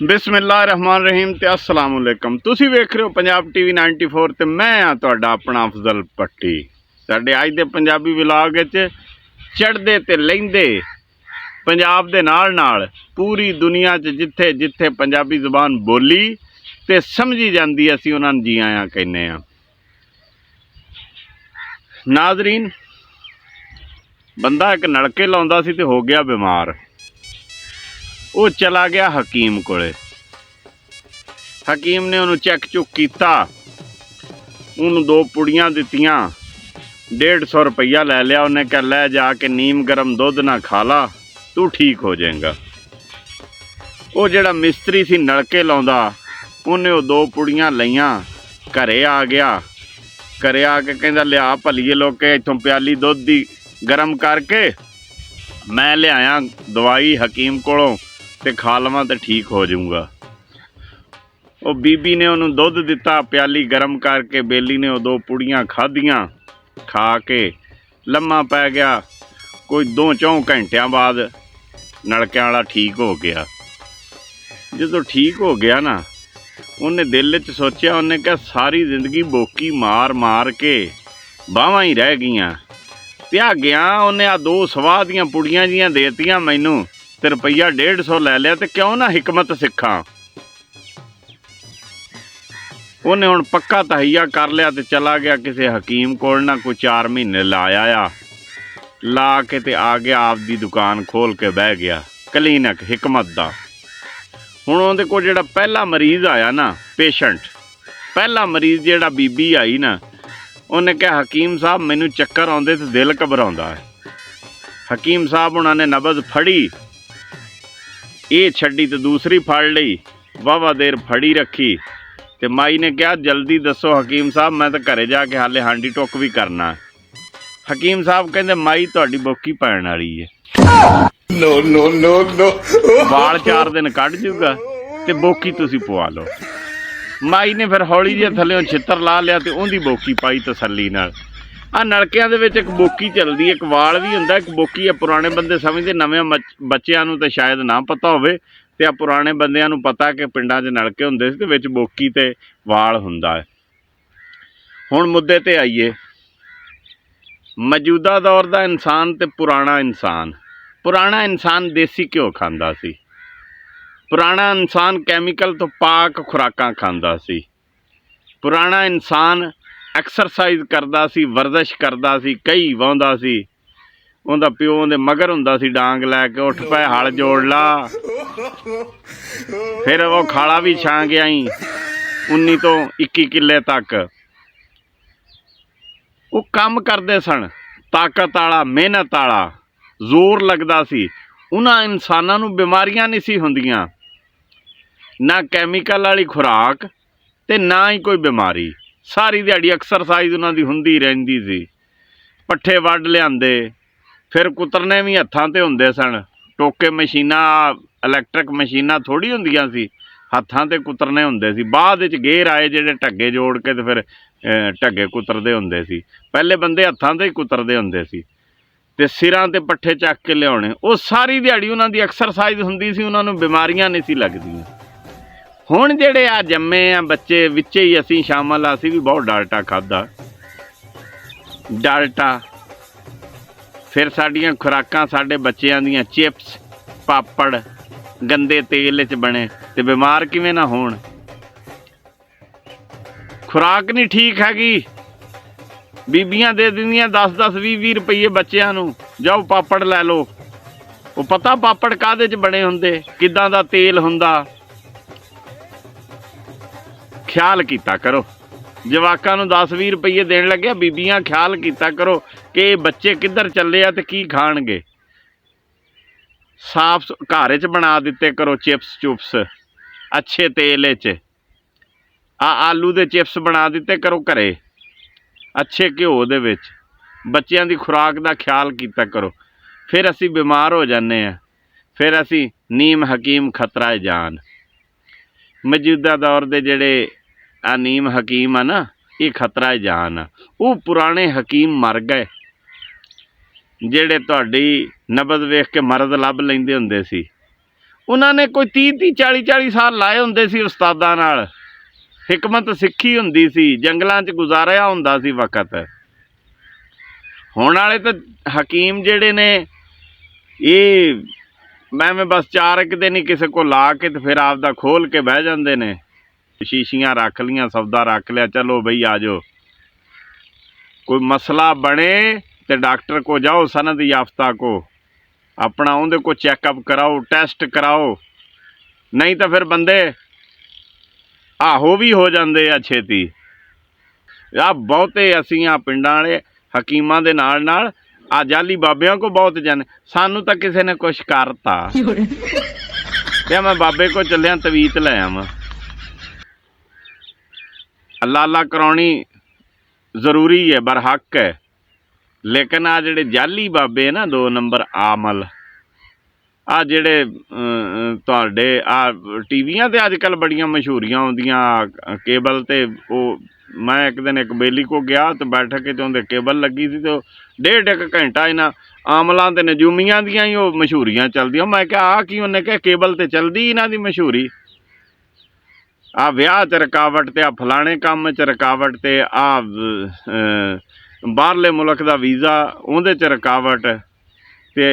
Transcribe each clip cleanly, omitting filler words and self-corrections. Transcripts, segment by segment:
बिस्मिल्लाह रहमान रहीम ते अस्सलाम वालेकुम। तुसी वेख रहे हो पंजाब टीवी 94 ते मैं हाँ तुहाडा अपना अफजल पट्टी। साडे अज दे पंजाबी व्लॉग विच चढ़दे ते लहिंदे पंजाब दे नाल पूरी दुनिया च जिथे जिथे पंजाबी जुबान बोली ते समझी जाती असी उन्हां नूं जी आयां कहने आ। नाजरीन, बंदा एक नलके लाउंदा सी ते हो गया बीमार। वो चला गया हकीम कोले। हकीम ने उन्होंने चैक चुक किया, उन्होंने 2 पुड़ियां दित्तियां, 150 रुपया लै लिया। उन्हें कहा लै जाके नीम गर्म दुध ना खा ला, तू ठीक हो जाएगा। वो जिहड़ा मिस्त्री सी नलके लाउंदा, उन्हें वो 2 पुड़ियां लईयां, घरे आ गया। घरे आके कहंदा लिया भलीए लोके इत्थों प्याली दुध दी गर्म करके मैं लियाया दवाई हकीम कोलों ते खा लवां ते ठीक हो जाऊँगा। वो बीबी ने उन्होंने दुध दिता प्याली गर्म करके, बेली ने वो 2 पुड़ियां खाधियां, खा के लम्मा पै गया। कोई 2-4 घंटिया बाद नलकियां वाला ठीक हो गया। जो ठीक हो गया ना, उन्हें दिल च सोचा, उन्हें कहा सारी जिंदगी बोकी मार मार के बाहवां ही रह गईयां, त्या गया उन्हें आ 2 सवाह दियां पुड़ियां जियां देतियां मैनू ते रुपया 150 लै लिया, ते क्यों ना हिकमत सिखा। उन्हें हुण पक्का तहैया कर लिया ते चला गया किसी हकीम कोल ना। कोई 4 महीने लाया, ला के ते आ गया, आपदी दुकान खोल के बह गया क्लीनिक हिकमत दा। हुण उहदे कोल जिहड़ा पहला मरीज़ आया ना, पेशेंट पहला मरीज़ जिहड़ा बीबी आई ना, उन्हें कहा हकीम साहब मैनू चक्कर आउंदे ते दिल घबराउंदा है। हकीम साहब उन्होंने नबज फड़ी, ये छड्डी तो दूसरी फड़ लई, वाहवा देर फड़ी रखी ते माई ने कहा जल्दी दसो हकीम साहब, मैं तो घरे जाके हाले हांडी टुक भी करना है। हकीम साहब कहते माई तुहाडी बोकी पैण वाली है, नो नो नो नो, वाल 4 दिन कढ़ जूगा ते बोकी तुसी पवा लो। माई ने फिर हौली जिहा थल्लिओं छित्तर ला लिया ते उहदी बोकी पाई तसल्ली नाल। आ नलकियां दे विच एक बोकी चलदी, एक वाल भी हुंदा, एक बोकी है। पुराने बंदे समझदे, नवें बच्चिआं नूं ते शायद ना पता होवे, ते आ पुराने बंदिआं नूं पता कि पिंडां 'च नलके हुंदे सी ते विच बोकी ते वाल हुंदा है। हुण मुद्दे ते आईए, मौजूदा दौर दा इंसान ते पुराना इंसान। पुराना इंसान देसी घ्यो खांदा सी, पुराना इंसान कैमिकल तो पाक खुराकां खांदा सी, पुराना इंसान एक्सरसाइज करदा सी, वर्जिश करदा सी, कई वाहुंदा सी। उहदा प्यो उहदे मगर हुंदा सी, डांग लैके उठ पै हल जोड़ ला। फिर वो खाला भी छां गया 19 तो 21 किले तक। वो काम करते सन, ताकत आला, मेहनत आला, जोर लगदा सी। उन्हां इंसानां नूं बीमारियां नहीं सी हुंदियां, ना कैमिकल वाली खुराक ते ना ही कोई बीमारी। सारी दिहाड़ी एक्सरसाइज उन्हां दी हुंदी रहिंदी सी। पट्ठे वढ लिआंदे, फिर कुतरने भी हत्थां ते हुंदे सन। टोके मशीनां, इलैक्ट्रिक मशीनां थोड़ी हुंदियां सी, हत्थां ते कुतरने हुंदे सी। बाद विच गेर आए जिहड़े ढग्गे जोड़ के ते फिर ढग्गे कुतरदे हुंदे सी। पहले बंदे हत्थां ते ही कुतरदे हुंदे सी ते सिरां ते पट्ठे चक के लिआउणे। वो सारी दिहाड़ी उन्हां दी एक्सरसाइज हुंदी सी, उन्हां नूं बीमारियां नहीं सी लगदियां। हुण जिहड़े आ जम्मे आ बच्चे, विच ही असीं शामल, असीं भी बहुत डाल्टा खाधा, डाल्टा। फिर साडियां खुराकां, साडे बच्चिआं दियां चिप्स, पापड़ गंदे तेल च बने, ते बीमार किवें ना होण। खुराक नहीं ठीक हैगी, बीबियां दे दिंदियां 10-10, 20-20 रुपये बच्चिआं नूं, जाओ पापड़ लै लो। वो पता पापड़ काहदे च बने हुंदे, किदां दा तेल हुंदा। ख्याल कीता करो, जवाकां नूं 10-20 रुपये देण लग्या, बीबियां ख्याल कीता करो कि बच्चे किधर चले आ ते की खाणगे। साफ घर च बना दिते करो चिप्स चुप्स अच्छे तेल च। आलू दे चिप्स बना दिते करो घरे अच्छे घ्यो दे विच। बच्चिआं दी खुराक दा ख्याल कीता करो। फिर असीं बीमार हो जाने आ, फिर असीं नीम हकीम खतरा है जान। मौजूदा दौर दे जिहड़े आ नीम हकीम आ ना, ये खतरा है जान आ। वो पुराने हकीम मर गए जिहड़े तुहाडी नबज वेख के मरद लभ लैंदे हुंदे सी। ਉਹਨਾਂ ਨੇ ਕੋਈ 30 40 ਸਾਲ ਲਾਏ ਹੁੰਦੇ ਸੀ ਉਸਤਾਦਾਂ ਨਾਲ, ਹਿਕਮਤ ਸਿੱਖੀ ਹੁੰਦੀ ਸੀ, ਜੰਗਲਾਂ 'ਚ ਗੁਜ਼ਾਰਿਆ ਹੁੰਦਾ ਸੀ ਵਕਤ। ਹੁਣ ਵਾਲੇ ਤਾਂ ਹਕੀਮ ਜਿਹੜੇ ਨੇ ਇਹ ਮੈਂ ਬਸ 4 ਇੱਕ ਦਿਨ ਹੀ ਕਿਸੇ ਕੋਲ ਲਾ ਕੇ ਤੇ ਫਿਰ ਆਪਦਾ ਖੋਲ ਕੇ ਬਹਿ ਜਾਂਦੇ ਨੇ। ਸ਼ੀਸ਼ੀਆਂ ਰੱਖ ਲੀਆਂ, ਸੌਦਾ ਰੱਖ ਲਿਆ, ਚਲੋ ਬਈ ਆ ਜਾਓ। ਕੋਈ ਮਸਲਾ ਬਣੇ ਤੇ ਡਾਕਟਰ को जाओ, सनद याफ्ता को, अपना उनके को चेकअप कराओ, टेस्ट कराओ। नहीं तो फिर बंदे आहो भी हो जाते आ छेती। आ बहुते असी आ पिंडां वाले हकीमां दे नाल आ जाली बाबियां को बहुत जाने। सानू तो किसी ने कुछ करता क्या मैं बाबे को चलिया तवीत ले आवां। अल्लाह अल्लाह कराउणी जरूरी है, बरहक है, लेकिन आ जिहड़े जाली बाबे ना 2 नंबर आमल, आ जिहड़े तुहाडे आ टीवियां ते अजकल बड़ियां मशहूरियां आउंदियां केबल ते। मैं एक दिन एक बेली को गया तो बैठ के तो उहदे केबल लगी सी, तो 1.5 घंटा इन्हां आमलां ते नजूमियां दियां ही ओह मशहूरियां चलदियां। मैं कहा आ की, उन्हें कहा केबल ते चलदी इन्हां दी मशहूरी। आ विआह च रुकावट ते आ फलाने काम च रुकावट ते आ बाहरले मुल्क दा वीज़ा उहदे च रुकावट ते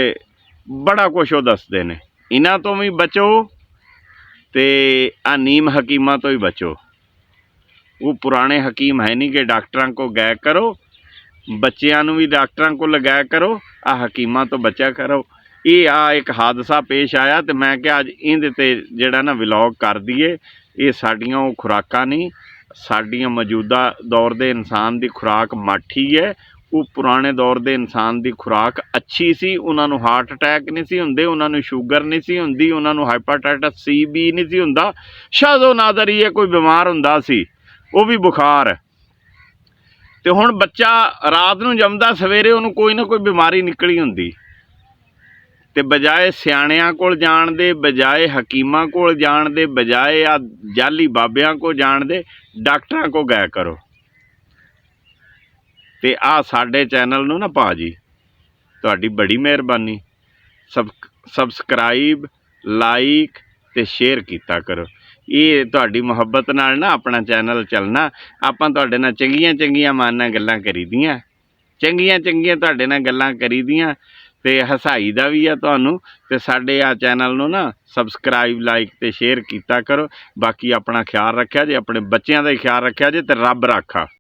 बड़ा कुछ वो दसदे ने। इन्हां तो भी बचो ते आ नीम हकीमां तो ही बचो। वो पुराने हकीम है नहीं कि डॉक्टरां को गए करो, बच्चियां नूं भी डॉक्टरां को लगाया करो, आ हकीमां तो बचा करो। ये आ एक हादसा पेश आया तो मैं क्या अज इहदे ते जिहड़ा ना व्लॉग कर दईए। ये साडियां वो खुराकां नहीं, साडियां मौजूदा दौर दे इंसान दी खुराक माठी है। वो पुराने दौर दे इंसान दी खुराक अच्छी सी, उन्हां नूं हार्ट अटैक नहीं सी हुंदे, उन्हां नूं शुगर नहीं सी हुंदी, उन्हां नूं हाइपरटाइटिस सी बी नहीं सी हुंदा। शायद वो नादर ही है कोई बीमार हुंदा सी, वो भी बुखार। तो हुण बच्चा रात नूं जमदा, सवेरे उहनूं कोई ना कोई बीमारी निकली हुंदी। ते बजाए सियाणियां कोल जाण दे, बजाए हकीमां कोल जाण दे, बजाए आ जाली बाबियां को जाण दे, डॉक्टरां को गया करो। ते आ साडे चैनल नूं ना भाजी तुहाडी बड़ी मेहरबानी सबसक्राइब, लाइक ते शेयर कीता करो। ये तुहाडी मुहब्बत नाल ना अपना चैनल चलना। आपां तुहाडे नाल चंगियां चंगियां मन नाल गल्लां करी दियां, चंगियां चंगियां तुहाडे नाल गल्लां करी दियां ते हसाई दा भी आ तुहानूं। ते साडे आ चैनल नूं ना सबसक्राइब, लाइक ते शेयर कीता करो। बाकी अपना ख्याल रखिया जे, अपने बच्चों का ख्याल रखिया जे, ते रब राखा।